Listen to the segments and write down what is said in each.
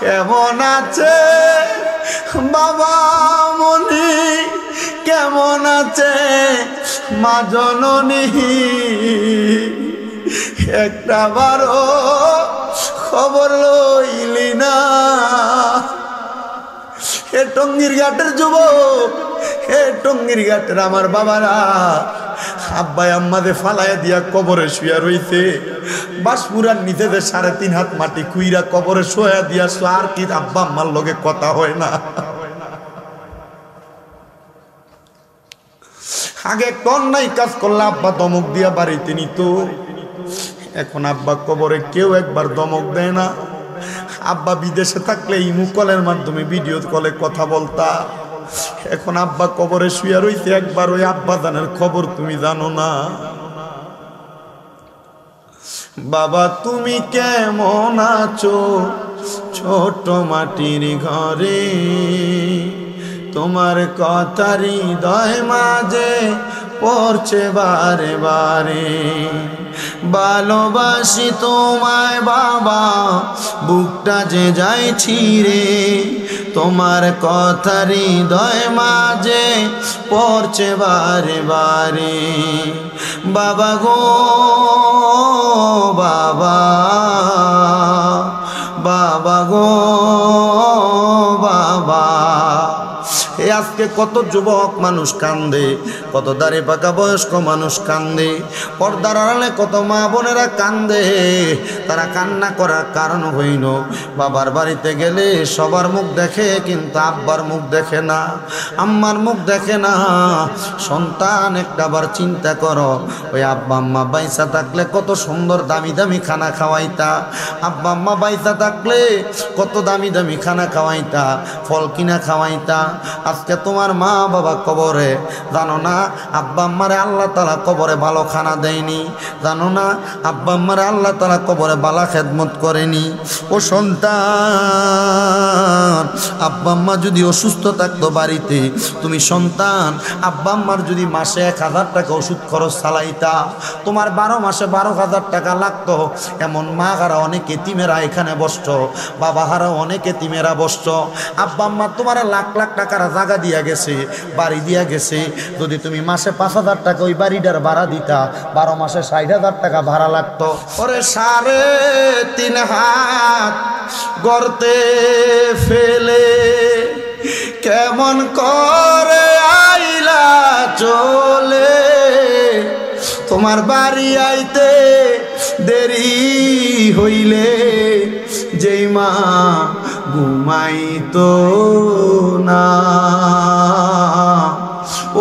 কেমন আছে বাবা মনি, কেমন আছে মা জননী, একটা বারো খবর লইলি না। হে টঙ্গির ঘাটের যুবক, হে টঙ্গির ঘাটের আমার বাবারা, আব্বাই আম্মাদের ফালাইয়া দিয়া কবরে শুয়া রইছে। বাসপুরার নিচেতে 3.5 হাত মাটি কুইরা কবরে শোয়া দিয়া, আর কি আব্বা আম্মার লগে কথা হয় না। আগে একটা অন্যায় কাজ করলে আব্বা দমক দিয়া বাড়িতে নিত, এখন আব্বা কবরে কেউ একবার দমক দেয় না। আব্বা বিদেশে থাকলে ইমু কলের মাধ্যমে ভিডিও কলে কথা বলতা, এখন আব্বা কবরে শুয়া রইছে, একবার ওই আব্বা জানের খবর তুমি জানো না। বাবা তুমি কেমন আছো ছোট মাটির ঘরে, তোমার কথা হৃদয় মাঝে পড়ছে বারে বারে। ভালোবাসি তোমায় বাবা, বুকটা যে যায় ছিঁড়ে, তোমার কথা হৃদয় মাঝে পড়ছে বারে বারে। বাবা গো বাবা, বাবা গো বাবা। আজকে কত যুবক মানুষ কান্দে, কত দাড়ি পাকা বয়স্ক মানুষ কান্দে, পর্দার আড়ালে কত মা বোনেরা কান্দে। তারা কান্না করার কারণ হইল বাবার বাড়িতে গেলে সবার মুখ দেখে, কিন্তু আব্বার মুখ দেখে না, আম্মার মুখ দেখে না। সন্তান একটাবার চিন্তা করো, ওই আব্বা আম্মা বাইসা থাকলে কত সুন্দর দামি দামি খানা খাওয়াইতা, আব্বা আম্মা বাইসা থাকলে কত দামি দামি খানা খাওয়াইতা, ফল কিনা খাওয়াইতা। আজকে তোমার মা বাবা কবরে, জানো না আব্বা আম্মারে আল্লাহ তাআলা কবরে ভালো খানা দেয়নি, জানো না আব্বা আম্মারে আল্লাহ তাআলা কবরে ভালো খেদমত করেনি। ও সন্তান, আব্বা আম্মা যদি অসুস্থ থাকতো বাড়িতে, তুমি সন্তান আব্বা আম্মার যদি মাসে 1000 টাকা ওষুধ খরচ চালাইতা, তোমার 12 মাসে 12,000 টাকা লাগতো। এমন মা হারা অনেক এতিমেরা এখানে বসত, বাবা হারা অনেক এতিমেরা বসত। আব্বা আম্মা তোমার লাখ লাখ টাকার জায়গা দিয়া গেছে, বাড়ি দিয়া গেছে। যদি তুমি মাসে 5,000 টাকা ওই বাড়িটার ভাড়া দিতা, 12 মাসে 60,000 টাকা ভাড়া লাগতো। ওরে 3.5 হাত গর্তে ফেলে কেমন করে আইলা চলে, তোমার বাড়ি আইতে দেরি হইলে যেই মা ঘুমাইতো না,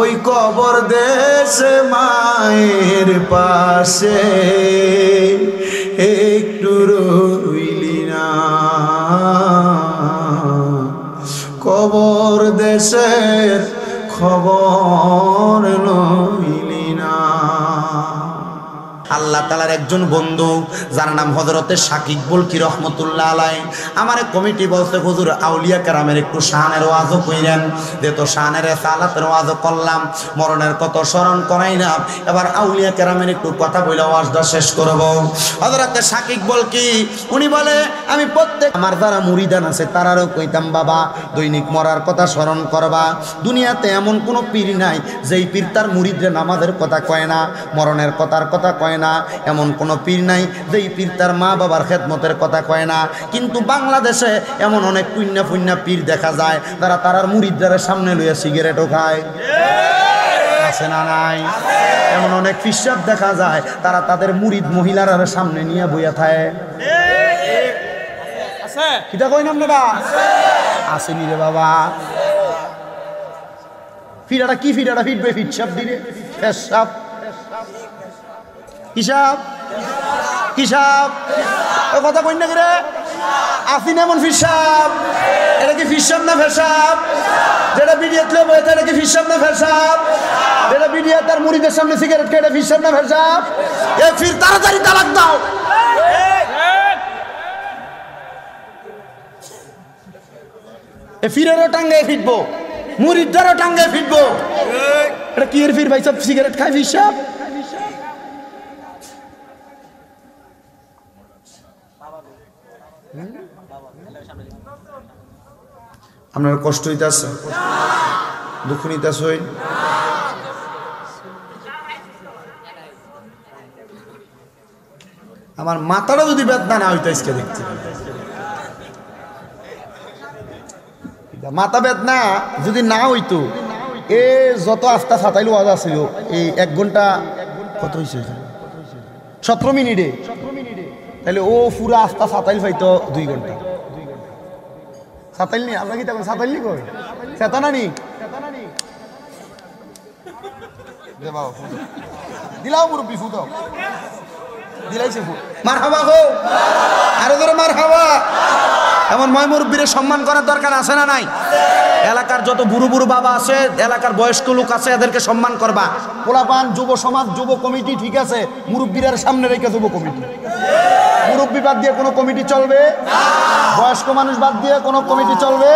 ওই কবর দেশে মায়ের পাশে একটু রইলি না, কবর দেশের খবর লইলি না। আল্লাহ তাআলার একজন বন্ধু যার নাম হযরতে শাকিব বলকি রহমতুল্লাহ আলাইহি, আমারে কমিটি বলছে হুজুর আউলিয়া কেরামের একটু শানের ওয়াজও কইরেন। যেহেতু শানের সালাতের ওয়াজও করলাম, মরণের কত স্মরণ করাইলাম, এবার আউলিয়া কেরামের একটু কথা বলে ওয়াজটা শেষ করব। হযরতে শাকিব বলকি উনি বলে, আমি প্রত্যেক আমার যারা মুরিদান আছে তারারও কইতাম বাবা দৈনিক মরার কথা স্মরণ করবা। দুনিয়াতে এমন কোনো পীর নাই যেই পীর তার মুরিদরে নামাজের কথা কয় না, মরণের কথার কথা কয় না। এমন কোনো পীর নাই যেই পীর তার মা বাবার খেদমতের কথা কয় না। কিন্তু বাংলাদেশে এমন অনেক পুণ্যা পুণ্যা পীর দেখা যায় যারা তারার মুরিদদের সামনে লইয়া সিগারেটও খায়, আছে না নাই? এমন অনেক ফিসাব দেখা যায় তারা তাদের মুরিদ মহিলার সামনে নিয়ে বইয়া থাকে। কিটা কই না আপনারা? আসেনি রে বাবা। ফিরাটা কি ফিরাটা ফিটবে, ফিটসাব দিলে ফেসাব হিসাব হিসাব ওই কথা কই না রে, আসি না এমন ফিসাব। এটা কি ফিসাব না ফেসাব? যেটা বিডিএত লে বইতে এটা কি ফিসাব না ফেসাব? যেটা বিডিএত তার মুরিদের সামনে সিগারেট খেয়ে এটা ফিসাব না ফেসাব? এ ফির তাড়াতাড়ি তালাক দাও। এ ফিরেরও টাঙ্গায় ফিটবো, মুরিদদেরও টাঙ্গায় ফিটবো। এটা কি এর ফির ভাই সব সিগারেট খায় ফিসাব? আপনার কষ্ট হইতেছে, দুঃখ নিতেছে? আমার মাথাটা যদি বেদনা না হইতো আজকে দেখছি, মাথা বেদনা যদি না হইতো, এ যত আস্থা ছাতাইলো আজ আসছিল এই 1 ঘন্টা কত হয়েছে 17 মিনিটে, তাহলে ও পুরো আস্থা ছাতাইল পাইতো 2 ঘন্টা। ছাতাইল নি আপনার কি তখন ছাতাইল নি কই চেতনা নি দিলাও মুরব্বী ফুদ দিলাইছে ফুদ মারহাবা গো, আরো ধরে মারহাবা। এমন ময় মুরব্বীরে সম্মান করার দরকার আছে না নাই? এলাকার যত বুড়ো বুড়ো বাবা আছে, এলাকার বয়স্ক লোক আছে, এদেরকে সম্মান করবা। পোলাপান, যুব সমাজ, যুব কমিটি ঠিক আছে, মুরব্বীর সামনে রেখে যুব কমিটি। মুরব্বী বাদ দিয়ে কোনো কমিটি চলবে না, বয়স্ক মানুষ বাদ দিয়ে কোনো কমিটি চলবে।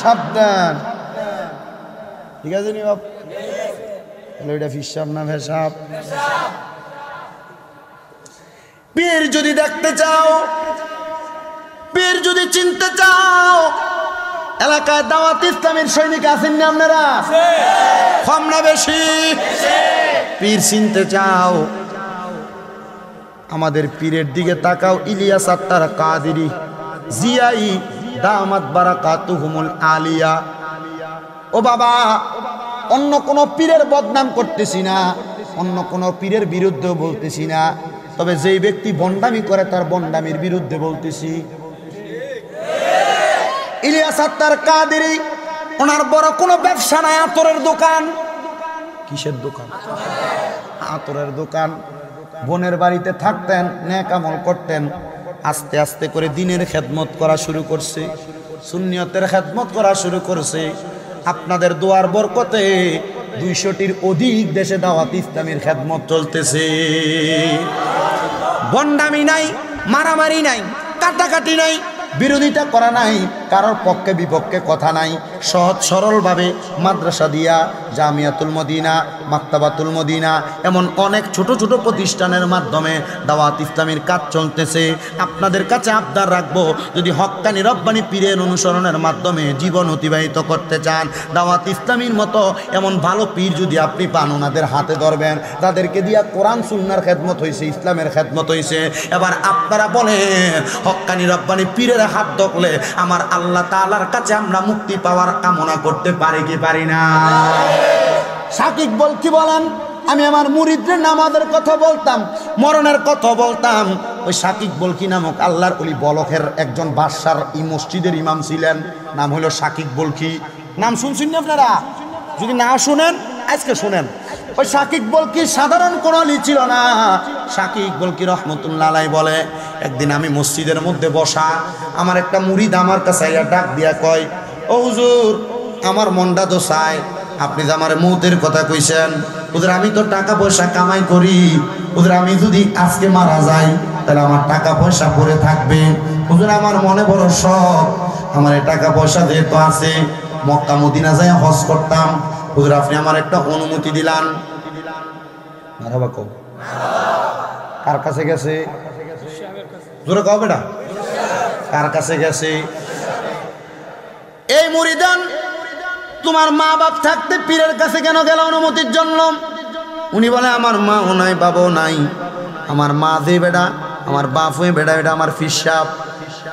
সাবধান, ঠিক আছে নি বাপ? তাহলে ওইটা ফিসাব না ভেসাব? পীর যদি দেখতে চাও, পীর যদি চিনতে চাও, এলাকায় দাওয়াত ইসলামের সৈনিক আছেন না আপনারা? কম না বেশি? পীর চিনতে চাও, আমাদের পীরের দিকে তাকাও। ইলিয়াস আত্তার কাদেরী জিয়াই দামাত বারাকাতুহুমুল আলিয়া। ও বাবা, অন্য কোন পীরের বদনাম করতেছি না, অন্য কোন পীরের বিরুদ্ধে বলতেছি না, তবে যেই ব্যক্তি বন্ডামি করে তার বন্ডামির বিরুদ্ধে বলতেছি। ইলিয়াস আত্তার কাদেরী, ওনার বড় কোনো ব্যবসা নাই, আতরের দোকান। কিসের দোকান? আতরের দোকান। বোনের বাড়িতে থাকতেন, নেক আমল করতেন, আস্তে আস্তে করে দিনের খেদমত করা শুরু করছে, সুন্নিয়তের খেদমত করা শুরু করছে। আপনাদের দোয়ার বরকতে 200টির অধিক দেশে দাওয়াত ইসলামের খেদমত চলতেছে। বন্ডামি নাই, মারামারি নাই, কাটাকাটি নাই, বিরোধিতা করা নাই, কারোর পক্ষে বিপক্ষে কথা নাই। সহজ সরলভাবে মাদ্রাসা দিয়া, জামিয়াতুল মদিনা, মাক্তাবাতুল মদিনা, এমন অনেক ছোট ছোট প্রতিষ্ঠানের মাধ্যমে দাওয়াত ইসলামের কাজ চলতেছে। আপনাদের কাছে আবদার রাখবো, যদি হক্কানি রব্বানি পীরের অনুসরণের মাধ্যমে জীবন অতিবাহিত করতে চান, দাওয়াত ইসলামীর মতো এমন ভালো পীর যদি আপনি পান, ওনাদের হাতে ধরবেন। তাদেরকে দিয়া কোরআন সুন্নাহর খেদমত হয়েছে, ইসলামের খেদমত হয়েছে। এবার আপনারা বলেন, হক্কানি রব্বানি পীরের হাত ধরলে আমার আল্লাহ তাআলার কাছে আমরা মুক্তি পাওয়ার কামনা করতে পারি কি পারি না? শাকিব বল কি বলেন? আমি আমার মুরিদদের নামাজের কথা বলতাম, মরণের কথা বলতাম। ওই শাকিব বলকি নামক আল্লাহর ওলি বলখের একজন বাদশার এই মসজিদের ইমাম ছিলেন, নাম হলো শাকিব বলকি। নাম শুনছেন না আপনারা? যদি না শুনেন আজকে শুনেন। ওই শাকিব বলকি সাধারণ কোনো অলি ছিল না। শাকিব বলকি রহমতুল্লাহ আলাইহি বলে, একদিন আমি মসজিদের মধ্যে বসা, আমার একটা মুরিদ আমার কাছে ডাক দিয়া কয়, ও হুজুর, আমার মনটা তো চায় আপনি যে আমার মৌতের কথা কইছেন, হুজুর আমি তো টাকা পয়সা কামাই করি, হুজুর আমি যদি আজকে মারা যাই তাহলে আমার টাকা পয়সা পড়ে থাকবে, হুজুর আমার মনে বড় শখ, আমার এই টাকা পয়সা যেহেতু আছে, মক্কা মদিনা যাই হজ করতাম, হুজুর আপনি আমার একটা অনুমতি দিলান। মারহাবা কও। কার কাছে গেছে? জোরে কও বেটা, কার কাছে গেছে? এই মুরিদান, তোমার মা বাপ থাকতে পীরের কাছে কেন গেল অনুমতির জন্য? উনি বলে, আমার মাও নাই, বাবাও নাই, আমার মা যে বেটা, আমার বাপ হয়ে বেটা, এটা আমার ফিসাব।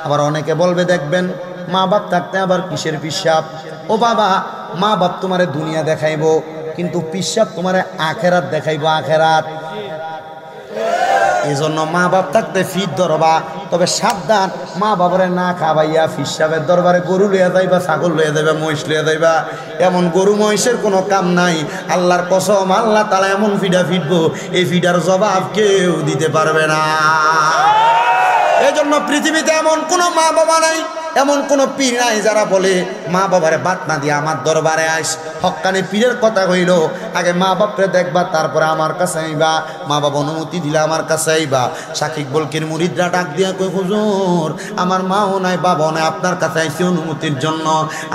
আবার অনেকে বলবে, দেখবেন মা বাপ থাকতে আবার কিসের পিসাব? ও বাবা, মা বাপ তোমারে দুনিয়া দেখাইবো, কিন্তু পিসাব তোমারে আখেরাত দেখাইবো, আখেরাত। এই জন্য মা বাপ থাকতে ফিট ধরবা, তবে সাবধান, মা বাবারে না খাবাইয়া ফিসাবের দরবারে গরু লইয়া যাইবা, ছাগল লইয়া যাইবা, মহিষ লইয়া যাইবা। এমন গরু মহিষের কোনো কাম নাই। আল্লাহর কসম, আল্লাহ তাআলা এমন ফিডা ফিটবো, এই ফিডার জবাব কেউ দিতে পারবে না। এই জন্য পৃথিবীতে এমন কোনো মা বাবা নাই, এমন কোনো পীর নাই যারা বলে মা বাবারে বাদ না দিয়ে আমার দরবারে আইস। হক্কানি পীরের কথা কইল, আগে মা বাপরে দেখবা, তারপরে আমার কাছে আইবা, মা বাবা অনুমতি দিলে আমার কাছে আইবা। শাকিব বলকির মুরিদরা ডাক দিয়া কই, হুজুর আমার মাও নাই, বাবাও নাই, আপনার কাছে আইছি অনুমতির জন্য,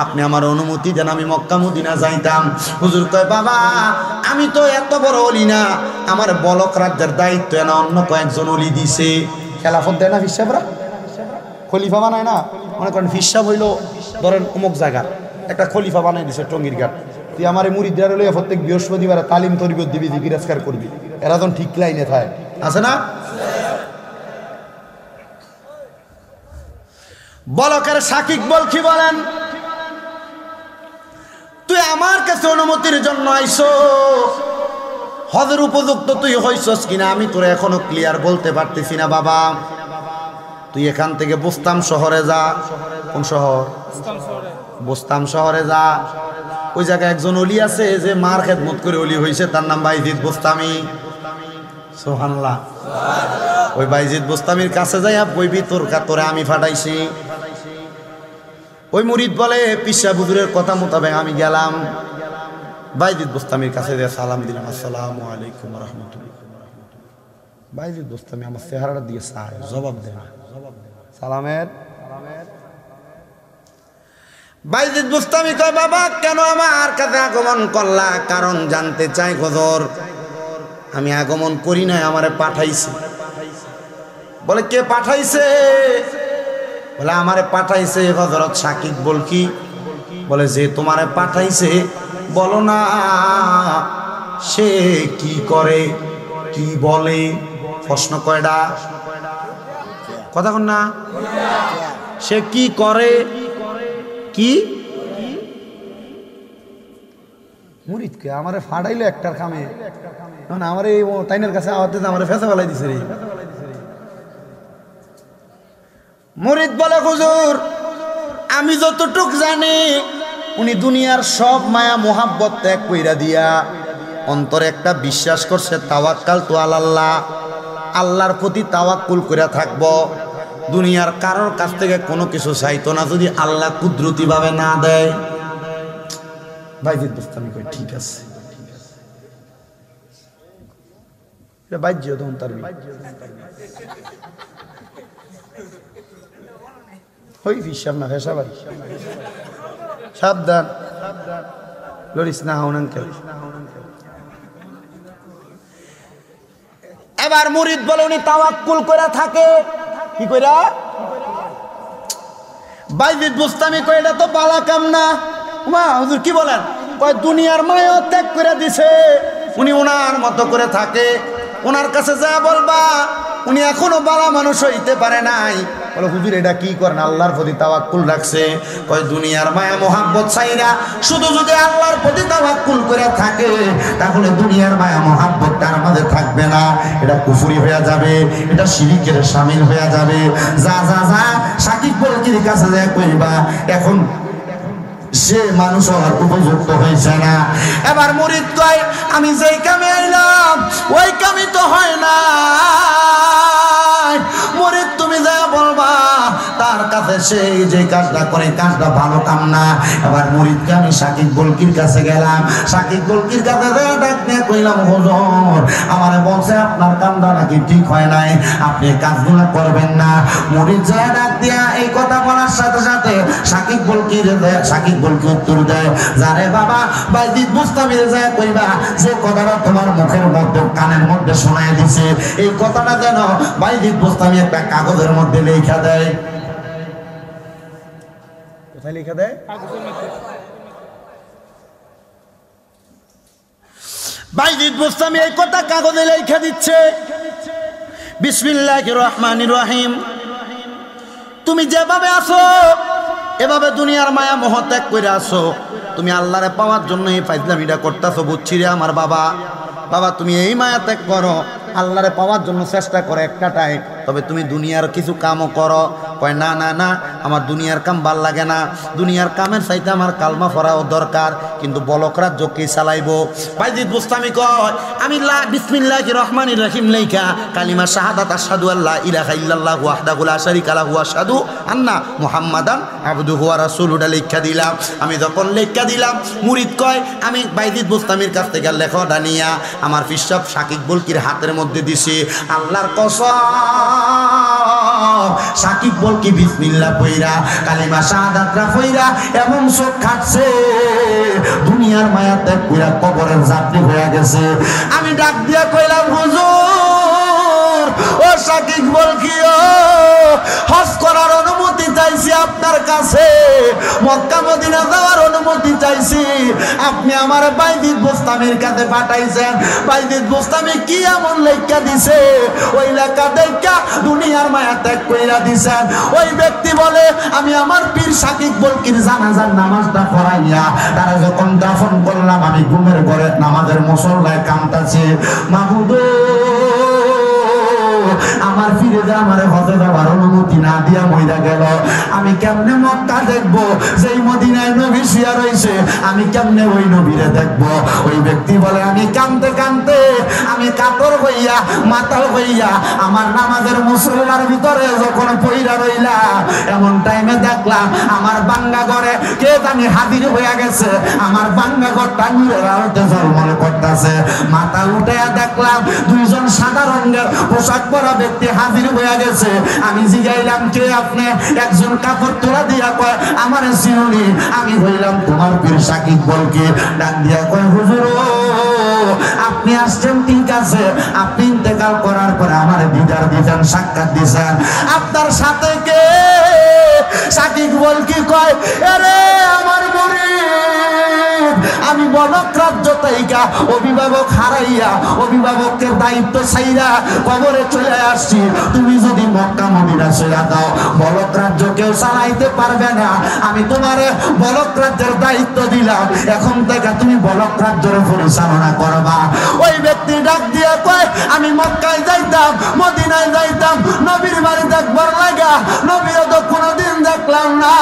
আপনি আমার অনুমতি দেন, আমি মক্কা মদিনা যাইতাম। হুজুর কয়, বাবা আমি তো এত বড় অলি না, আমার বলক রাজ্যের দায়িত্ব না অন্য কয়েকজন অলি দিছে। খেলাফত দেয় না হিসাবরা, খলিফা বানায় না, মনে করেন ফিসাব হইলো ধরেন অমুক জায়গার একটা খলিফা বানাই দিছে টঙ্গির ঘাট, তুই আমার এই মুরিদরা লইয়া প্রত্যেক বৃহস্পতিবার তালিম তরিকত দিবি, জিকিরাজকার করবি, এরা তখন ঠিক লাইনে থাকে, আছে না? বলকের সাকিব বল কি বলেন, তুই আমার কাছে অনুমতির জন্য আইছো, হজের উপযুক্ত তুই হইছস কিনা আমি তোরা এখনো ক্লিয়ার বলতে পারতেছি না বাবা। তুই এখান থেকে বুস্তাম শহরে যা। কোন শহর? বুস্তাম শহরে যা। ওই জায়গায় একজন অলি আছে যে মার খেদমত করে অলি হয়েছে, তার নাম বাইজিদ বুস্তামি। সুবহানাল্লাহ। ওই বাইজিদ বুস্তামির কাছে যাইয়া কইবি তোরে আমি ফাটাইছি। ওই মুরিদ বলে পিসা বুজুরের কথা মোতাবেক আমি গেলাম, বাইজিদ বুস্তামির কাছে যে সালাম দিলাম, আসসালামু আলাইকুম রাহমাতুল্লাহ। বাইজিদ বুস্তামি আমার চেহারাটা দিয়ে চায়, জবাব দেয় না সালামের। বাইজিদ বুস্তামি কয় বাবা কেন আমার কাছে আগমন করলা? কারণ জানতে চাই হুজুর। আমি আগমন করি নাই, আমারে পাঠাইছে। বলে কে পাঠাইছে? বলে আমারে পাঠাইছে হযরত সাকিব বলকি। বলে যে তোমারে পাঠাইছে বলো না সে কি করে কি বলে? প্রশ্ন কয়টা? কথা কন না। সে কি করে কি? মুরিদকে আমারে ফাড়াইলো একটার কামে, না আমার এই তাইনের কাছে আওয়াতে আমারে ফেসা ফেলাই দিছে রে। মুরিদ বলে হুজুর আমি যতটুক জানি উনি দুনিয়ার সব মায়া মোহাব্বত ত্যাগ কইরা দিয়া অন্তরে একটা বিশ্বাস করছে তাওয়াক্কাল তু আলাল্লাহ, আল্লাহর প্রতি তাওয়াক্কুল করে থাকবো, দুনিয়ার কারোর কাছ থেকে কোনো কিছু চাইতো না যদি আল্লাহ কুদরতি ভাবে না দেয়। বাইজিদ বুস্তামি কই ঠিক আছে, এটা বাইজ্য তখন তার হই হিসাব না ফেসা ভাই, সাবধান লরিস না হাউন আঙ্কেল। এবার মুরিদ বলে উনি তাওয়াক্কুল করে থাকে কি কইরা? বাইজিদ বুস্তামি কই এটা তো বালা কাম না। মা হুজুর কি বলেন? কয় দুনিয়ার মায়া ত্যাগ করে দিছে, উনি ওনার মতো করে থাকে, ওনার কাছে যা বলবা উনি এখনো বালা মানুষ হইতে পারে নাই। বলে হুজুর এটা কি করেন? আল্লাহর প্রতি তাওয়াক্কুল রাখছে। কয় দুনিয়ার মায়া মোহাব্বত চাইরা শুধু যদি আল্লাহর প্রতি তাওয়াক্কুল করে থাকে তাহলে দুনিয়ার মায়া মোহাব্বত তার মাঝে থাকবে না, এটা কুফরি হয়ে যাবে, এটা শিরিকের শামিল হয়ে যাবে। যা যা যা সাকিব বলকির কাছে যায় কইবা এখন সে মানুষ হওয়ার উপযুক্ত হয়েছে না। এবার মুরিদ কয় আমি যেই কামে আইলাম ওই কামই তো হয় না। মুরিদ তুমি যা বলবা তার কাছে সেই যে কাজটা করে কাজটা ভালো কাম না। এবার মুরিদকে আমি সাকিব বলকির কাছে গেলাম, সাকিব বলকির কাছে ডাক দিয়ে কইলাম হুজুর আমারে বলছে আপনার কামটা নাকি ঠিক হয় নাই, আপনি কাজগুলো করবেন না। মুরিদ যা ডাক দিয়া এই কথা বলার সাথে সাথে সাকিব বলকি উত্তর দেয় জানে বাবা বাইজিদ বুস্তামিরে যায় কইবা যে কথাটা তোমার মুখের মধ্যে কানের মধ্যে শোনায় দিছে এই কথাটা যেন বাইজিদ বুস্তামি একটা কাগজের মধ্যে লেখা দেয়। কোথায় লেখা দেয়? বাইজিদ বুস্তামি এই কথা কাগজে লেখা দিচ্ছে, বিসমিল্লাহির রহমানির রহিম, তুমি যেভাবে আছো এভাবে দুনিয়ার মায়া মোহ ত্যাগ করে আসো, তুমি আল্লাহরে পাওয়ার জন্য এই ফাইজলামিটা করতেছো, বুঝছি রে আমার বাবা। বাবা তুমি এই মায়া ত্যাগ করো, আল্লাহরে পাওয়ার জন্য চেষ্টা করো একটাটাই, তবে তুমি দুনিয়ার কিছু কামও করো। কয় না না না আমার দুনিয়ার কাম ভাল লাগে না, দুনিয়ার কামের চাইতে আমার কালমা পড়াও দরকার, কিন্তু বলকরা জোকে চালাইবো। বাইজিদ বুস্তামি কয় আমি বিসমিল্লাহির রহমানির রহিম লেখা কালিমা শাহাদাত আশহাদু আল্লা ইলাহা ইল্লাল্লাহু ওয়াহদাহু লা শারীকা লাহু ওয়া আশহাদু আন্না মুহাম্মাদান আবদুহু ওয়া রাসূলুহু লেখা দিলাম। আমি যখন লেখা দিলাম মুরিদ কয় আমি বাইজিদ বুস্তামির কাছ থেকে লেখাটা নিয়া আমার পিসাব সাকিব বলকির হাতের মধ্যে দিছি। আল্লাহর কসম সাকিব বলকি বিসমিল্লাহ কইরা কালিমা শাহাদাতরা কইরা এমন চোখ খাচ্ছে দুনিয়ার মায়া ত্যাগ কইরা কবরের যাত্রী হয়ে গেছে। আমি ডাক দিয়া কইলাম হুজুর ও শাকিব বলকিও, হজ করার অনুমতি চাইছি আপনার কাছে, মক্কা মদিনা যাওয়ার অনুমতি চাইছি, আপনি আমার বাইজিদ বোস্তামির কাছে পাঠাইছেন। বাইজিদ বোস্তামি কি এমন লেখা দিছে, ওই লেখা দেখা দুনিয়ার মায়া ত্যাগ কইরা দিছেন। ওই ব্যক্তি বলে, আমি আমার পীর শাকিব বলকির জানাজার নামাজটা পড়াইয়া তারা যখন দাফন করলাম, আমি ঘুমের ঘরে নামাজের মুসল্লায় কামতাছি, মাহবুব আমার ফিরে যা, আমার হজে যাওয়ার অনুমতি না দিয়া মইরা গেল। আমি কেমনে মক্কা দেখবো যেই মদিনায় নবী শুয়া রইছে, আমি কেমনে ওই নবীরে দেখবো? ওই ব্যক্তি বলে, আমি কাঁদতে কাঁদতে আমি কাতর হইয়া মাতাল হইয়া আমার নামাজের মুসল্লার ভিতরে যখন পইরা রইলা, এমন টাইমে দেখলাম আমার বাঙ্গা ঘরে কে জানি হাজির হইয়া গেছে। আমার বাঙ্গা ঘরটা নূরের আলোতে ঝলমল করতেছে। মাথা উঠে দেখলাম দুইজন সাদা রঙের পোশাক পরা ব্যক্তি হাজির হইয়া গেছে। আমি জিগাইলাম, কে আপনি? একজন কাপড় তোলা দিয়া কয়, আমার চিনুনি, আমি হইলাম তোমার পীর শাকিব বলকি। ডাক দিয়া কয়, হুজুর আপনি আসছেন ঠিক আছে, আপনি ইন্তেকাল করার পরে আমার দিদার দিতেন, সাক্ষাৎ দিছেন, আপনার সাথে কে? শাকিব বলকি কয়, আরে আমার মুরিদ, আমি বলক রাজ্য তাইকা অভিভাবক হারাইয়া অভিভাবকের দায়িত্ব ছাইরা কবরে চলে আসছি। তুমি যদি মক্কা মদিনা ছেড়ে দাও, বলক রাজ্য কেউ চালাইতে পারবে না। আমি তোমারে বলক রাজ্যের দায়িত্ব দিলাম, এখন থেকে তুমি বলক রাজ্যের পরিচালনা করবা। ওই ব্যক্তি ডাক দিয়ে কয়, আমি মক্কায় যাইতাম, মদিনায় যাইতাম, নবীর বাড়ি দেখবার লাগা, নবীও তো কোনোদিন দেখলাম না।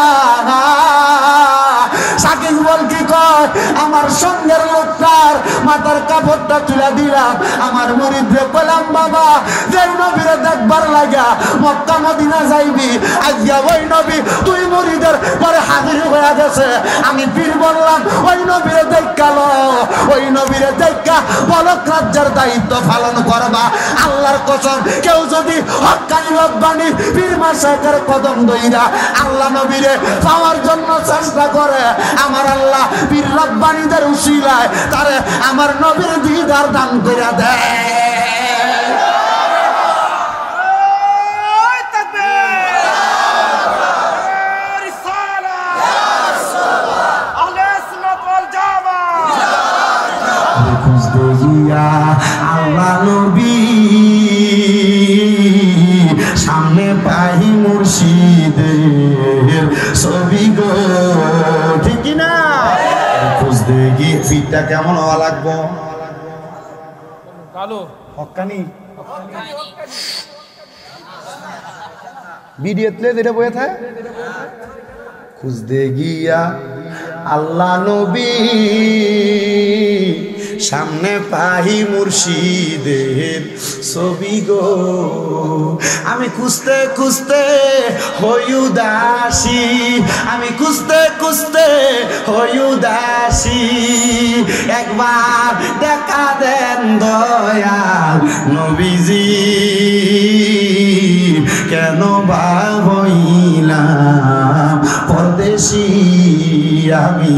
শাকিব বলকি কয়, আমার সঙ্গের লোকটার মাথার কাপড়টা তুলে দিলাম, আমার মুরিদরে বললাম, বাবা যে নবীরে দেখবার লাগা মক্কা মদিনা যাইবি, আজকে ওই নবী তুই মুরিদের পরে হাজির হয়ে গেছে। আমি পীর বললাম, ওই নবীরে দেখাল, ওই নবীরে দেখা বলক রাজ্যের দায়িত্ব পালন করবা। আল্লাহর কসম, কেউ যদি হক্কানি রব্বানি পীর মাশায়েখের কদম ধইরা আল্লাহ নবীরে পাওয়ার জন্য চেষ্টা করে, আমার আল্লাহ পীর রব্বানিদের উসিলায় তারে আমার নবীর দিদার দান করে দেয়। আল্লাহ নবী সামনে পাহি মুর্শিদের ছবি গো, ঠিক না? খুঁজতে গিয়ে ফিটটা কেমন হওয়া লাগবো? কালো হক্কানি ভিডিওতে যেটা বয়ে থাকে, খুঁজতে গিয়া আল্লাহ নবী সামনে পাহি মুর্শিদের ছবি গো, আমি খুঁজতে খুঁজতে হই উদাসী, আমি খুঁজতে খুঁজতে হই উদাসী, একবার দেখা দেন দয়াল নবীজি, কেন বা হইলাম পরদেশী, আমি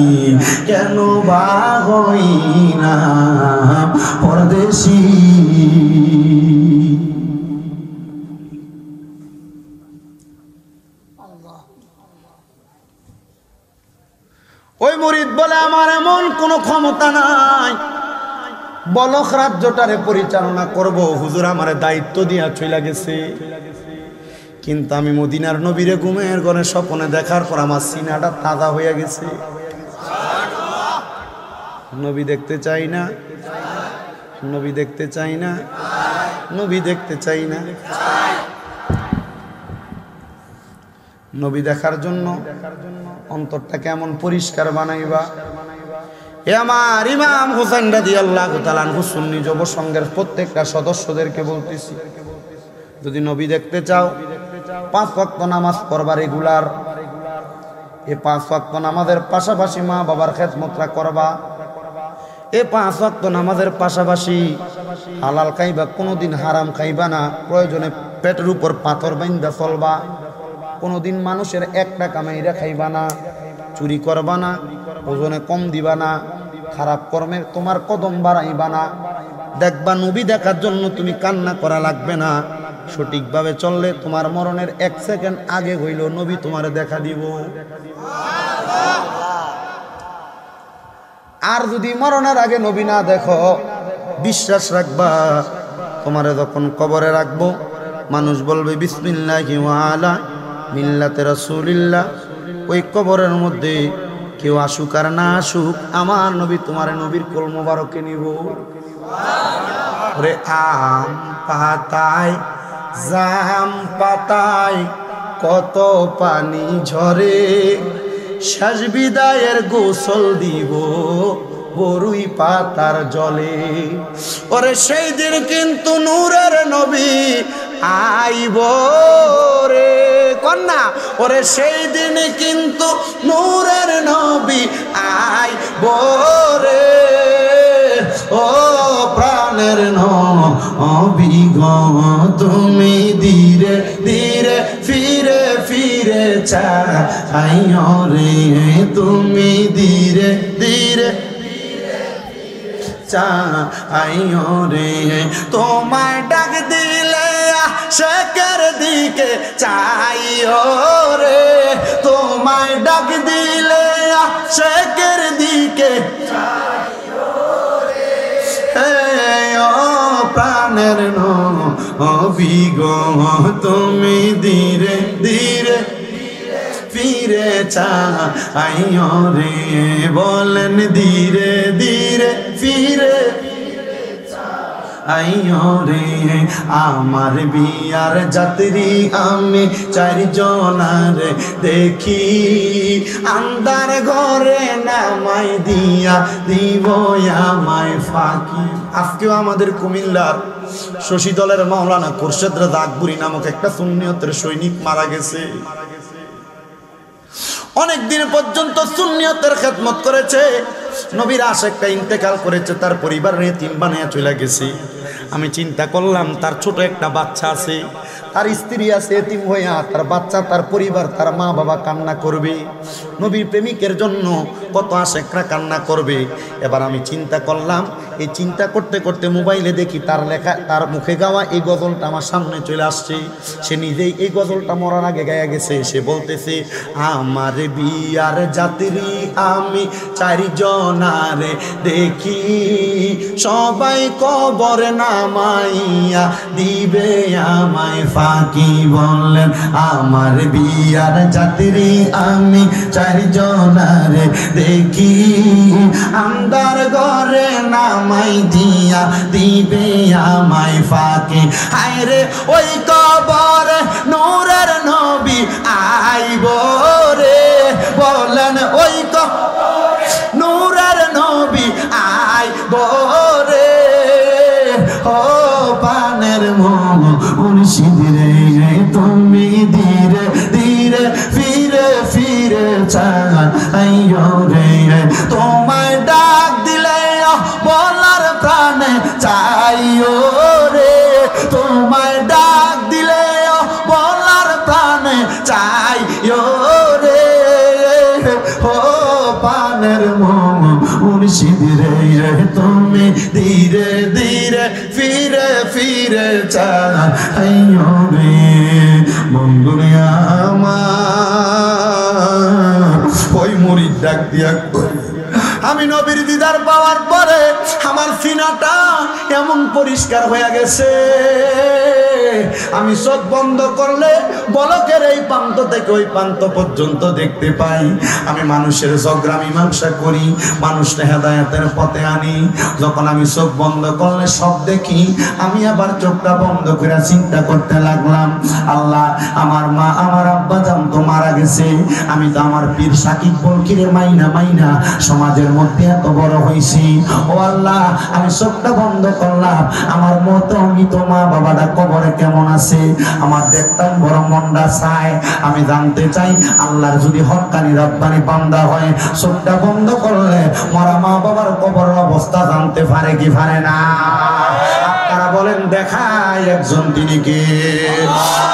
কেন বা হইলাম পরদেশী। ওই মুরিদ বলে, আমার এমন কোনো ক্ষমতা নাই বলক রাজ্যটারে পরিচালনা করব, হুজুর আমারে দায়িত্ব দিয়া চলে গেছে, কিন্তু আমি মদিনার নবীরে ঘুমের ঘরে স্বপ্নে দেখার পর আমার সিনাটা তাজা হয়ে গেছে। নবী দেখতে চাই না, নবী দেখতে চাই না, নবী দেখতে চাই না। নবী দেখার জন্য অন্তরটা কেমন পরিষ্কার বানাইবা। এ আমার ইমাম হোসেন রাদিয়াল্লাহু তাআলা আনহু সুন্নি যুব সংঘের প্রত্যেকটা সদস্যদেরকে বলতেছি, যদি নবী দেখতে চাও 5 ওয়াক্ত নামাজ পড়বা রেগুলার। এই 5 ওয়াক্ত নামাজের পাশাপাশি মা বাবার খেদমতরা করবা। এই 5 ওয়াক্ত নামাজের পাশাপাশি হালাল খাইবা, কোনোদিন হারাম খাইবা না। প্রয়োজনে পেটের উপর পাথর বাইন্দা চলবা। কোনোদিন মানুষের 1 টাকা মাইরা খাইবা না, চুরি করবা না, ওজনে কম দিবা না, খারাপ কর্মে তোমার কদম বাড়াইবা না। দেখবা নবী দেখার জন্য তুমি কান্না করা লাগবে না। সঠিকভাবে চললে তোমার মরণের 1 সেকেন্ড আগে হইল নবী তোমারে দেখা দিব। আর যদি মরণের আগে নবী না দেখো, বিশ্বাস রাখবা তোমারে যখন কবরে রাখবো মানুষ বলবে বিসমিল্লাহি ওয়া আলা মিল্লাতে রাসূলিল্লাহ, ওই কবরের মধ্যে কেউ আসুক আর না আসুক আমার নবী তোমার নবীর কোল মোবারকে নিব। ওরে আম পাতায় জাম পাতায় কত পানি ঝরে, শেষ বিদায়ের গোসল দিব বরুই পাতার জলে। ওরে সেই দিন কিন্তু নূরের নবী আইব রে কন্যা, ওরে সেই দিন কিন্তু নূরের নবী আইব রে। ও প্রাণের নবী গো তুমি ধীরে ধীরে ফিরে ফিরে চাইও রে, তুমি ধীরে ধীরে চাইও রে। তোমায় ডাক দিলে আশিকের দিকে চাইও রে, তোমায় ডাক দিলে আশিকের দিকে প্রাণের নবী গো তুমি ধীরে ধীরে ফিরে চাইও রে, বলেন ধীরে ধীরে ফিরে আইও রে। আমার বিয়ার যাত্রী আমি 4 জনার দেখি, আন্দার ঘরে নামাই দিয়া দিব আমায় ফাঁকি। আজকেও আমাদের কুমিল্লার শশী দলের মাওলানা খোরশেদ রাজা আকবরী নামক একটা সুন্নিয়তের সৈনিক মারা গেছে। অনেক দিন পর্যন্ত সুন্নিয়তের খেদমত করেছে, নবীর আশিকটা ইন্তেকাল করেছে, তার পরিবার নিয়ে 3 বানিয়ে চলে গেছে। আমি চিন্তা করলাম তার ছোট একটা বাচ্চা আছে, তার স্ত্রী আছে এতিম হইয়া, তার বাচ্চা তার পরিবার তার মা বাবা কান্না করবে, নবীর প্রেমিকের জন্য কত আশিকরা কান্না করবে। এবার আমি চিন্তা করলাম, এই চিন্তা করতে করতে মোবাইলে দেখি তার লেখা, তার মুখে গাওয়া এই গজলটা আমার সামনে চলে আসছে। সে নিজেই এই গজলটা মরার আগে গায়া গেছে। সে বলতেছে আমার বিয়ার যাত্রী আমি 4 জনারে দেখি, সবাই কবরে নামাইয়া দিবে আমায় ফাঁকি। বললেন আমার বিয়ার যাত্রী আমি 4 জনারে দেখি, আন্দার ঘরে নামাই দিয়া দিবে আমায় ফাঁকি। হায়রে ওই কবরে নূরের নবী আইব রে, বলেন ওই নূরের নবী আইব রে। ও পানের মুর্শিদ রে তুমি ধীরে ধীরে ফিরে ফিরে চাইও রে, তোমায় ডাক দিলে বলার প্রাণে চাইও রে, তোমায় ডাক দিলে বলার প্রাণে চাইও রে। ও পানের মুর্শিদ রে তুমি ধীরে ধীরে ফিরে ফিরে চাইও রে। বন্ধুরে আমার ওই মুরিদ ডাক দিয়া আমি নবীর দিদার পাওয়ার পরে আমার সিনাটা এমন পরিষ্কার হয়ে গেছে, আমি চোখ বন্ধ করলে বলকের এই প্রান্ত থেকে ওই প্রান্ত পর্যন্ত দেখতে পাই। আমি মানুষের ঝগড়া মীমাংসা করি, মানুষকে হেদায়েতের পথে আনি। যখন আমি চোখ বন্ধ করলে সব দেখি, আমি আবার চোখটা বন্ধ করে চিন্তা করতে লাগলাম, আল্লাহ আমার মা আমার আব্বা জান তো মারা গেছে, আমি তো আমার পীর সাকিব বলকিরে মাইনা মাইনা সমাজের মধ্যে এত বড় হয়েছি। ও আল্লাহ আমি চোখটা বন্ধ করলাম, আমার মতো মৃত মা বাবাটা কবরে কেমন আছে, আমার দেখতাম বড় মনটা চায়। আমি জানতে চাই আল্লাহর যদি হক্কানি রব্বানি বান্দা হয়, চোখটা বন্ধ করলে মরা মা বাবার কবরের অবস্থা জানতে পারে কি পারে না? আপনারা বলেন দেখায় একজন তিনি কে?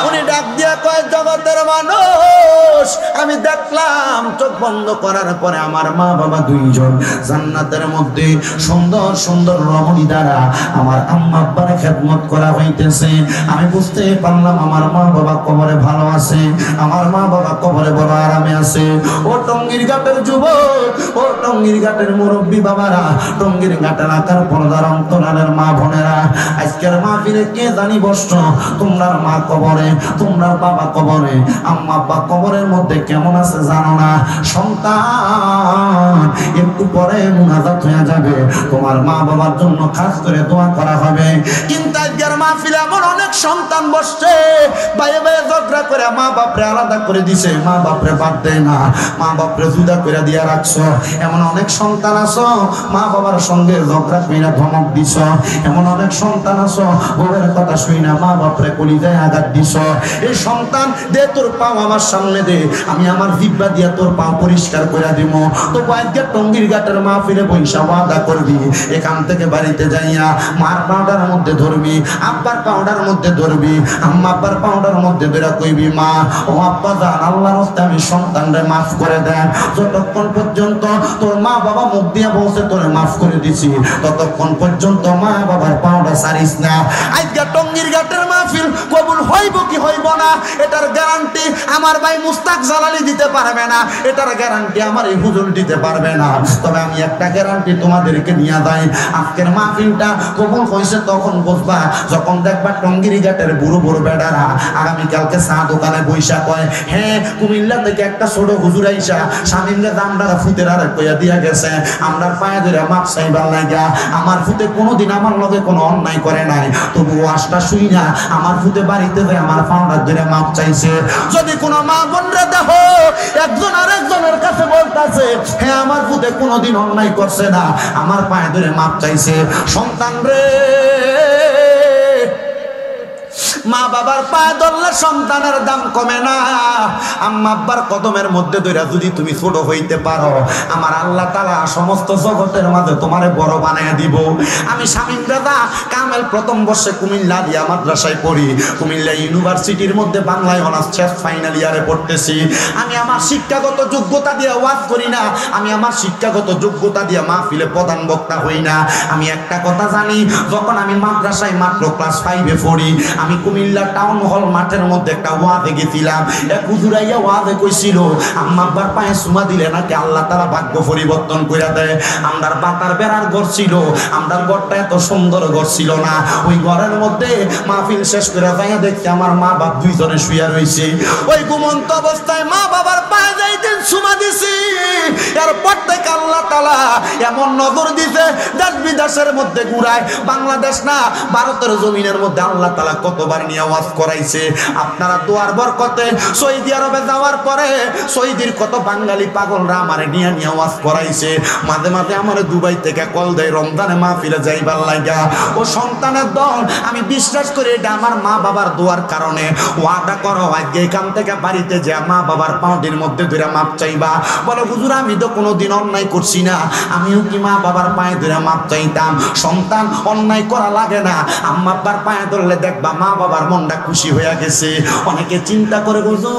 উনি ডাক দিয়া কয় জগতের মানুষ আমি দেখলাম চোখ বন্ধ করার পরে আমার মা বাবা দুইজন জান্নাতের মধ্যে সুন্দর সুন্দর রমণী দ্বারা আমার আম্মা আব্বার খেদমত করা হইতেছে। আমি বুঝতে পারলাম আমার মা বাবা কবরে ভালো আছে, আমার মা বাবা কবরে বড় আরামে আছে। ও টঙ্গীর ঘাটের যুবক, ও টঙ্গীর ঘাটের মুরব্বী বাবারা, টঙ্গীর ঘাটের আকার পর্দার অন্তরালের মা বোনেরা, আজকের মাহফিলে কে জানি বসছ, তোমরার মা কবরে, তোমরার বাবা কবরে, আম্মা আব্বা কবরের মধ্যে কেমন আছে জানো না। সন্তান একটু পরে মুনাজাত হয়ে যাবে, তোমার মা বাবার জন্য খাস করে দোয়া করা হবে। কিন্তু আজকের মাহফিলে এমন অনেক সন্তান বসছে, বাইরে বাইরে ঝগড়া করে মা বাপরে আলাদা করে দিছে, মা বাপরে বাদ দেয় না, মা বাপরে জুদা করে দিয়া রাখছো। এমন অনেক সন্তান আছো মা বাবার সঙ্গে ঝগড়া করে ধমক দিছ, এমন অনেক সন্তান আছো বউয়ের কথা শুই না মা বাপরে কলিজায় আঘাত দিছ। এই সন্তান দে তোর পাও আমার সামনে দে, আমি আমার জিহ্বা দিয়া তোর পাও পরিষ্কার করে দিব। তো আজকে টঙ্গীর ঘাটের মাহফিলে বৈশা ওয়াদা করবি, এখান থেকে বাড়িতে যাইয়া মার পাউডার মধ্যে ধরবি, আব্বার পাউডার মধ্যে ধরবি, আম্মা আব্বার পাউডার মধ্যে বেরা কইবি, মা ও আব্বা জান আল্লাহর রাস্তায় আমি সন্তানরে মাফ করে দেন। যতক্ষণ পর্যন্ত তোর মা বাবা মুখ দিয়ে বলছে তোরে মাফ করে দিছি, ততক্ষণ পর্যন্ত মা বাবার পাউডার সারিস না। আজকে টঙ্গীর ঘাটের মাহফিল কবুল হইব কি হইব না এটার গ্যারান্টি আমার ভাই মুস্তাক জালালি দিতে পারবে না, এটার গ্যারান্টি আমার এই হুজুর দিতে পারবে না। তবে আমি একটা গ্যারান্টি তোমাদেরকে নিয়ে যাই, আজকের মাহফিলটা কবুল হয়েছে তখন বুঝবা যখন দেখবা টঙ্গীর ঘাটের বুড়ো বুড়ো বেড়ারা আগামীকালকে চা দোকানে বৈশা কয়, হ্যাঁ কুমিল্লা থেকে একটা ছোট হুজুর আইসা স্বামীরে দামদারা ফুতের আর কইয়া দিয়া গেছে, আমরা পায়ে ধরে মাপ চাইবার লাগা। আমার ফুতে কোনোদিন আমার লগে কোনো অন্যায় করে নাই, তবু ওয়াজটা শুই না আমার ফুতে বাড়িতে যায় আমার পাউডার ধরে মাপ চাইছে। যদি কোনো মা বোনরা দেখো একজন আর একজনের কাছে বলতাছে, হ্যাঁ আমার ফুতে কোনোদিন অন্যায় করছে না, আমার পায়ে ধরে মাপ চাইছে। সন্তান রে, মা বাবার পায়ে ধরলে সন্তানের দাম কমে না। আম্মা আব্বার কদমের মধ্যে ধরে যদি তুমি ছোট হইতে পারো, আমার আল্লাহ তাআলা সমস্ত জগতের মাঝে তোমারে বড় বানায় দিব। আমি শামীম দাদা কামেল প্রথম বর্ষে কুমিল্লা দিয়া মাদ্রাসায় পড়ি, কুমিল্লা ইউনিভার্সিটির মধ্যে বাংলায় অনার্স শেষ ফাইনাল ইয়ারে পড়তেছি। আমি আমার শিক্ষাগত যোগ্যতা দিয়ে ওয়াজ করি না, আমি আমার শিক্ষাগত যোগ্যতা দিয়ে মাহফিলে প্রধান বক্তা হই না। আমি একটা কথা জানি, যখন আমি মাদ্রাসায় মাত্র ক্লাস 5-এ পড়ি, আমি কুমিল্লা টাউন হল মাঠের মধ্যে একটা ওয়াজে গেছিলাম। এক হুজুর আইয়া ওয়াজে কইছিল, আম্মা আব্বার পায়ে চুমা দিলে নাকি আল্লাহ তাআলা ভাগ্য পরিবর্তন করে দেয়। আমরার বাতার বেড়ার ঘর ছিল, আমরার ঘরটা এত সুন্দর ঘর ছিল না। ওই ঘরের মধ্যে মাহফিল শেষ করে যাইয়া দেখতে আমার মা বাপ দুইজনে শুইয়া রয়েছে। ওই ঘুমন্ত অবস্থায় মা বাবার পায়ে যাইতেন চুমা দিছি, এরপর থেকে আল্লাহ তাআলা এমন নজর দিছে দেশ বিদেশের মধ্যে ঘুরায়, বাংলাদেশ না ভারতের জমিনের মধ্যে আল্লাহ তাআলা কতবার নিয়ে ওয়াজ করাইছে। আপনারা দোয়ার বরকতে সৌদি আরবে যাওয়ার পরে সৌদির কত বাঙালি পাগলরা আমারে নিয়ে নিয়ে ওয়াজ করাইছে। মাঝে মাঝে আমারে দুবাই থেকে কল দেয় রমজানে মাহফিলে যাইবার লাগা। ও সন্তানের দল, আমি বিশ্বাস করি এটা আমার মা বাবার দোয়ার কারণে। ওয়াদা করো আজকে এখান থেকে বাড়িতে যে মা বাবার পাউডির মধ্যে ধরে মাপ চাইবা, বলো হুজুর আমি তো কোনোদিন অন্যায় করছি না, আমিও কি মা বাবার পায়ে ধরে মাপ চাইতাম। সন্তান অন্যায় করা লাগে না, আম্মা আব্বার পায়ে ধরলে দেখবা মা বাবার মনটা খুশি হয়ে গেছে। অনেকে চিন্তা করে হুজুর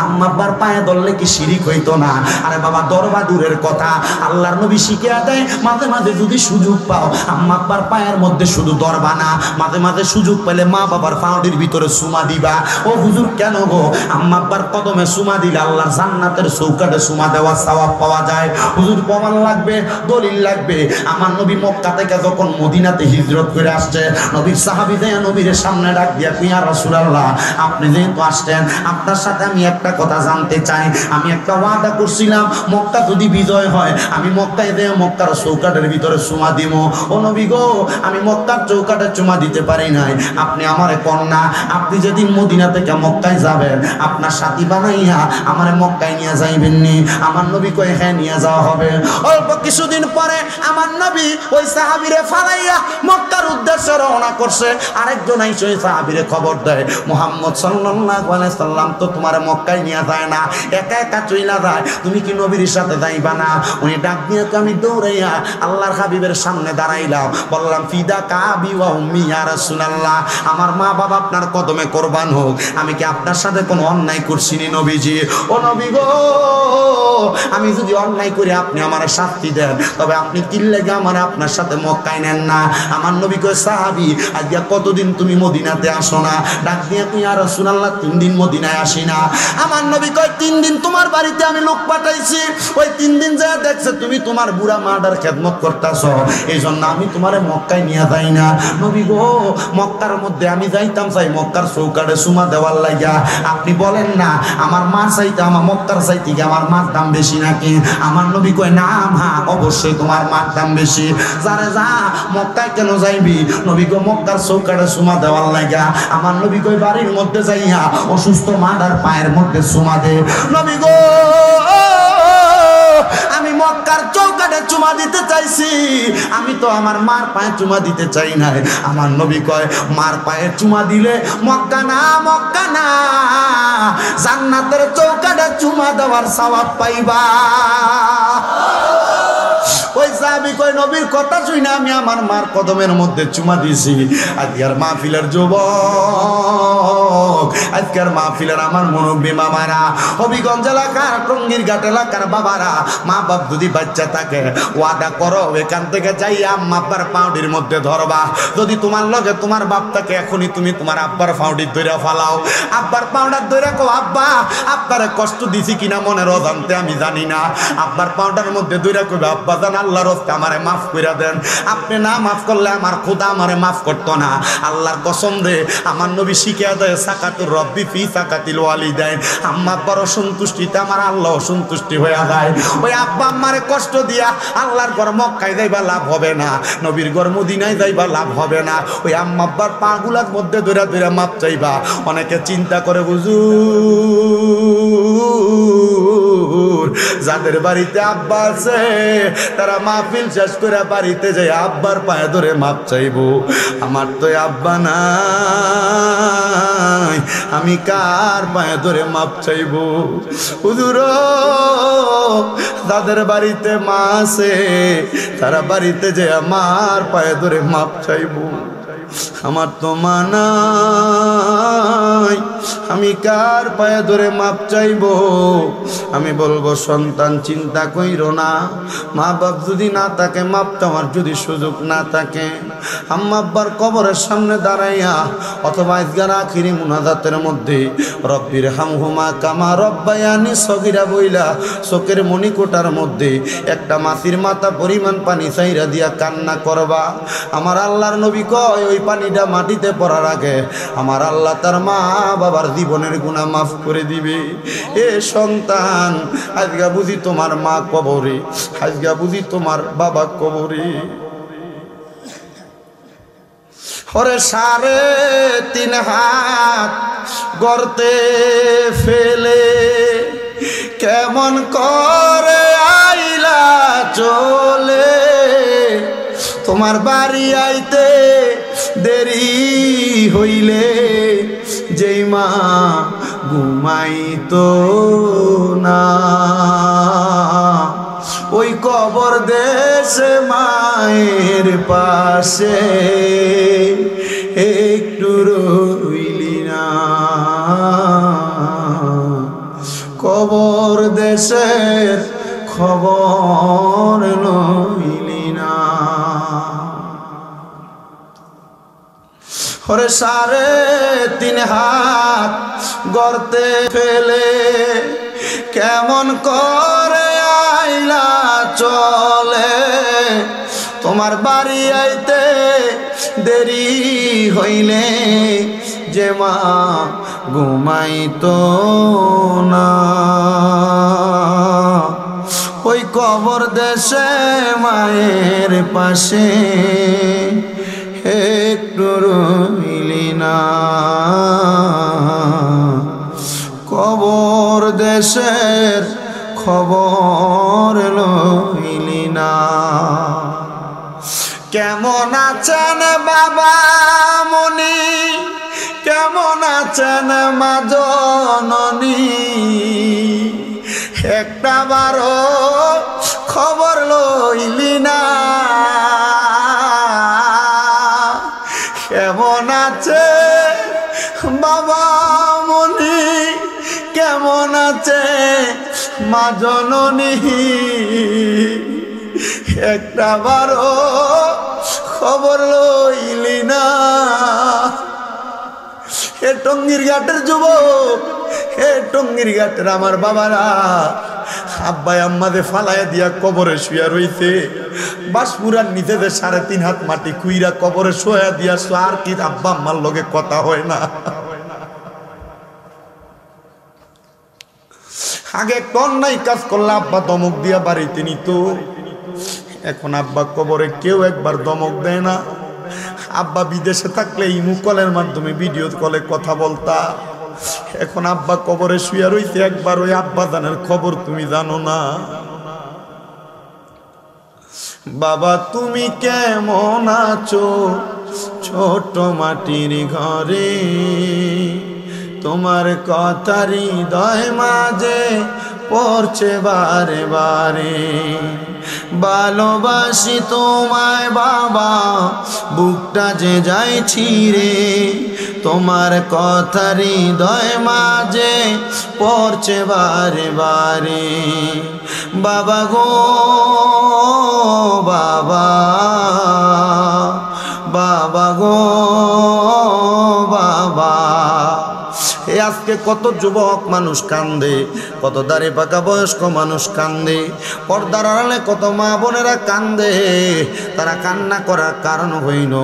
আম্মা আব্বার পায়ে ধরলে কি শিরিক হইতো না? আরে বাবা দরবা দূরের কথা, আল্লাহর নবী শিখিয়ে দেয় মাঝে মাঝে যদি সুযোগ পাও আম্মা আব্বার পায়ের মধ্যে শুধু দরবা না, মাঝে মাঝে সুযোগ পেলে মা বাবার পাউডির ভিতরে সুমা দিবা। ও হুজুর কেন গো? আম্মা আব্বার কদমে সুমা দিলে আল্লাহর জান্নাতের চৌকাঠে সুমা দেওয়া সওয়াব পাওয়া যায়। হুজুর প্রমাণ লাগবে, দলিল লাগবে। আমার নবী মক্কা থেকে যখন মদিনাতে হিজরত করে আসছে, নবীর সাহাবী দেয়া নবীর সামনে ডাক দিয়া ইয়া রাসূলুল্লাহ আপনি যেহেতু আসছেন আপনার সাথে আমি একটা কথা জানতে চাই। আমি একটা ওয়াদা করছিলাম মক্কা যদি বিজয় হয় আমি মক্কায় যেয়ে মক্কার চৌকাঠের ভিতরে চুমা দিব। ও নবী গো আমি মক্কার চৌকাঠে চুমা দিতে পারি নাই, আপনি আমারে কন্যা, আপনি যেদিন মদিনা থেকে মক্কায় যাবেন আপনার সাথী বানাইয়া আমারে মক্কায় নিয়ে যাইবেন নি? আমার নবী কয় হ্যাঁ মক্কায় নিয়ে যাওয়া হবে। অল্প কিছুদিন পরে আমার নবী ওই সাহাবীরে ফালাইয়া মক্কার উদ্দেশ্যে রওনা করছে। আরেকজন আইসে ওই সাহাবীরে খবর দেয়, মুহাম্মদ সাল্লাল্লাহু আলাইহি সাল্লাম তো তোমার মক্কায় নিয়ে যায় না, একা একা চইলা যায়, তুমি কি নবীর সাথে যাইবা না? উনি ডাক দিয়ে আমি দৌড়াইয়া আল্লাহর হাবিবের সামনে দাঁড়াইলাম, বললাম ফিদা কাবি ওয়া উম্মি ইয়া রাসূলুল্লাহ, আমার মা বাবা আপনার কদমে কোরবান হোক, আমি কি আপনার সাথে কোনো অন্যায় করছি নি নবীজি? ও নবী গো, আমি যদি অন্যায় করি আপনি আমার শাস্তি দেন, তবে আপনি কি লাগে আমার আপনার সাথে মক্কায় নেন না? আমার নবী কয়, সাহাবী আজকে কতদিন তুমি মদিনাতে আসো না? ডাক দিয়ে তুই ইয়া রাসূলুল্লাহ 3 দিন মদিনায় আসি না। আমার নবী কয়, 3 দিন তোমার বাড়িতে আমি লোক পাঠাইছি, ওই 3 দিন যা দেখছে তুমি তোমার বুড়া মাটার খেদমত করতেছো, এই জন্য আমি তোমারে মক্কায় নিয়ে যাই না। নবী গো, মক্কার মধ্যে আমি যাইতাম চাই মক্কার চৌকাঠে সুমা দেওয়ার লাগা, আপনি বলেন না আমার মার চাইতে আমার মক্কার চাইতে কি আমার মার দাম বেশি নাকি? আমার নবী কয়, না মা, অবশ্যই তোমার মার দাম বেশি। যারে যা মক্কায় কেন যাইবি? নবী গো, মক্কার চৌকাঠে সুমা দেওয়ার লাগা। আমার নবী কয়, বাড়ির মধ্যে যাইয়া অসুস্থ মাটার পায়ের মধ্যে সুমা দে। নবী গো, আমি মক্কার চৌকাঠে চুমা দিতে চাইছি, আমি তো আমার মার পায়ে চুমা দিতে চাই নাই। আমার নবী কয়, মার পায়ে চুমা দিলে মক্কা না, মক্কা না, জান্নাতের চৌকাঠে চুমা দেওয়ার সওয়াব পাইবা। ওই সাহাবী কয়, নবীর কথা শুনে আমি আমার মার কদমের মধ্যে চুমা দিয়েছি। আজকের মাহফিলের যুবক, আজকের মাহফিলের আমার মুরব্বী মামারা, হবিগঞ্জ এলাকার টঙ্গীর ঘাট এলাকার বাবারা, মা বাপ যদি বাচ্চা থাকে ওয়াদা করো এখান থেকে যাই আম্মা আব্বার পাউডির মধ্যে ধরবা। যদি তোমার লগে তোমার বাপ থাকে এখনই তুমি তোমার আব্বার পাউডির ধরে ফালাও, আব্বার পাউডার ধরে কো, আব্বা আব্বারে কষ্ট দিছি কিনা মনের অজান্তে আমি জানি না, আব্বার পাউডার মধ্যে ধরে কইবে, আব্বা জান আল্লাহর রাস্তে আমারে মাফ কইরা দেন, আপনি না মাফ করলে আমার খোদা আমারে মাফ করতো না। আল্লাহর কসম রে, আমার নবী শিখিয়া দেয় সাকাতুর রব্বি ফি সাকাতিল ওয়ালিদাইন, আম্মা আব্বার অসন্তুষ্টিতে আমার আল্লাহ অসন্তুষ্টি হয়ে যায়। ওই আব্বা আম্মারে কষ্ট দিয়া আল্লাহর ঘর মক্কায় যাইবা লাভ হবে না, নবীর ঘর মদিনায় যাইবা লাভ হবে না। ওই আম্মা আব্বার পাগুলার মধ্যে ধরে ধরে মাপ চাইবা। অনেকে চিন্তা করে, হুজুর যাদের বাড়িতে আব্বা আছে তারা মাহফিল শেষ করে বাড়িতে যায় আব্বার পায়ে ধরে মাপ চাইবো, আমার তো আব্বা নাই, আমি কার পায়ে ধরে মাপ চাইবো? হুজুর যাদের বাড়িতে মা আছে তারা বাড়িতে যায় আমার পায়ে ধরে মাপ চাইবো, আমার তো মা নাই, আমি কার পায়ে ধরে মাপ চাইবো? আমি বলবো, সন্তান চিন্তা কইরো না, মা বাপ যদি না থাকে, মাপ চাওয়ার যদি সুযোগ না থাকে, আম্মা আব্বার কবরের সামনে দাঁড়াইয়া অথবা ইজগার আখিরি মুনাজাতের মধ্যে রব্বির হামহুমা কামা রব্বায়ানি সগীরা বইলা চোখের মণিকোটার মধ্যে একটা মাছির মাথা পরিমাণ পানি চাইরা দিয়া কান্না করবা। আমার আল্লাহর নবী কয়, ওই পানিটা মাটিতে পড়ার আগে আমার আল্লাহ তার মা বাবার জীবনের গুনাহ মাফ করে দিবে। এ সন্তান, আজকে বুঝি তোমার মা কবরে, আজকে বুঝি তোমার বাবা কবরে। ওরে 3.5 হাত গর্তে ফেলে কেমন করে আইলা চলে, তোমার বাড়ি আইতে দেরি হইলে যেই মা ঘুমাইতো না, ওই কবর দেশে মায়ের পাশে একটু রইলি না, কবর দেশের খবর নইলি না। ওরে 3.5 হাত গর্তে ফেলে কেমন করে আইলা চলে, তোমার বাড়ি আইতে দেরি হইলে যে মা ঘুমাইতো না, ওই কবর দেশে মায়ের পাশে একটু রইলি না, কবর দেশের খবর লইলি না। কেমন আছেন বাবা মনি, কেমন আছেন মা জননী, একটা বারো খবর লইলি না। কেমন আছে বাবা মনি, কেমন আছে মা জননী, একটা বারো খবর লইলি না। হে টঙ্গির ঘাটের যুবক, হে টঙ্গির ঘাটের আমার বাবারা, আব্বাই আম্মাদে ফালাইয়া দিয়া কবরে শুয়া রইছে। বাসপুরার নিচে যে 3.5 হাত মাটি কুইরা কবরে শোয়া দিয়া, আর কি আব্বা আম্মার লগে কথা হয় না? আগে কোন নাই কাজ করলে আব্বা দমক দিয়া বাড়িতে নিত, এখন আব্বা কবরে কেউ একবার দমক দেয় না। আব্বা বিদেশে থাকলে ইমু কলের মাধ্যমে ভিডিও কলে কথা বলতা, এখন আব্বা কবরে শুয়া রইছে, একবার ওই আব্বা জানের খবর তুমি জানো না। বাবা তুমি কেমন আছো ছোট মাটির ঘরে, তোমার কথা হৃদয় মাঝে পড়ছে বারে বারে। ভালোবাসি তোমায় বাবা, বুকটা যে যায় ছিঁড়ে, তোমার কথা হৃদয় মাঝে পড়ছে বারে বারে। বাবা গো বাবা, বাবা গো বাবা। আজকে কত যুবক মানুষ কান্দে, কত দাড়ি পাকা বয়স্ক মানুষ কান্দে, পর্দার আড়ালে কত মা বোনেরা কান্দে। তারা কান্না করার কারণ হইল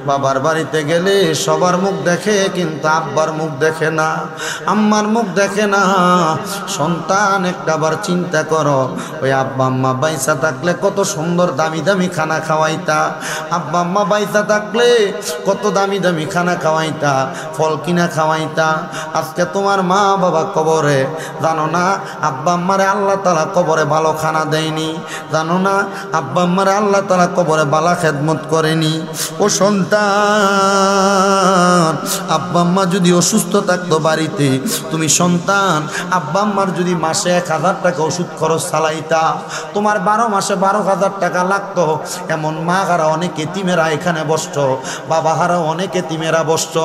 বাবার বাড়িতে গেলে সবার মুখ দেখে, কিন্তু আব্বার মুখ দেখে না, আম্মার মুখ দেখে না। সন্তান একটাবার চিন্তা করো, ওই আব্বা আম্মা বাইসা থাকলে কত সুন্দর দামি দামি খানা খাওয়াইতা, আব্বা আম্মা বাইসা থাকলে কত দামি দামি খানা খাওয়াইতা, ফল কিনা খাওয়াইতা। আজকে তোমার মা বাবা কবরে, জানো না আব্বা আম্মারে আল্লাহ তাআলা কবরে ভালো খানা দেয়নি, জানো না আব্বা আম্মারে আল্লাহ তাআলা কবরে ভালো খেদমত করেনি। ও সন্তান, আব্বা আম্মা যদি অসুস্থ থাকতো বাড়িতে, তুমি সন্তান আব্বা আম্মার যদি মাসে 1000 টাকা ওষুধ খরচ চালাইতা, তোমার 12 মাসে 12,000 টাকা লাগতো। এমন মা হারা অনেক এতিমেরা এখানে বসত, বাবা হারা অনেক এতিমেরা বসত।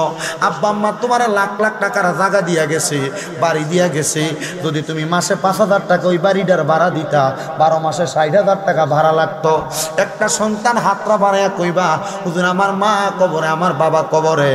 আব্বা আম্মা তোমার লাখ লাখ টাকার জায়গা দিয়া গেছে, বাড়ি দিয়া গেছে। যদি তুমি মাসে 5,000 টাকা ওই বাড়িটার ভাড়া দিতা, 12 মাসে 60,000 টাকা ভাড়া লাগতো। একটা সন্তান হাতটা বাড়াইয়া কইবা, হুজুর আমার মা কবরে, আমার বাবা কবরে।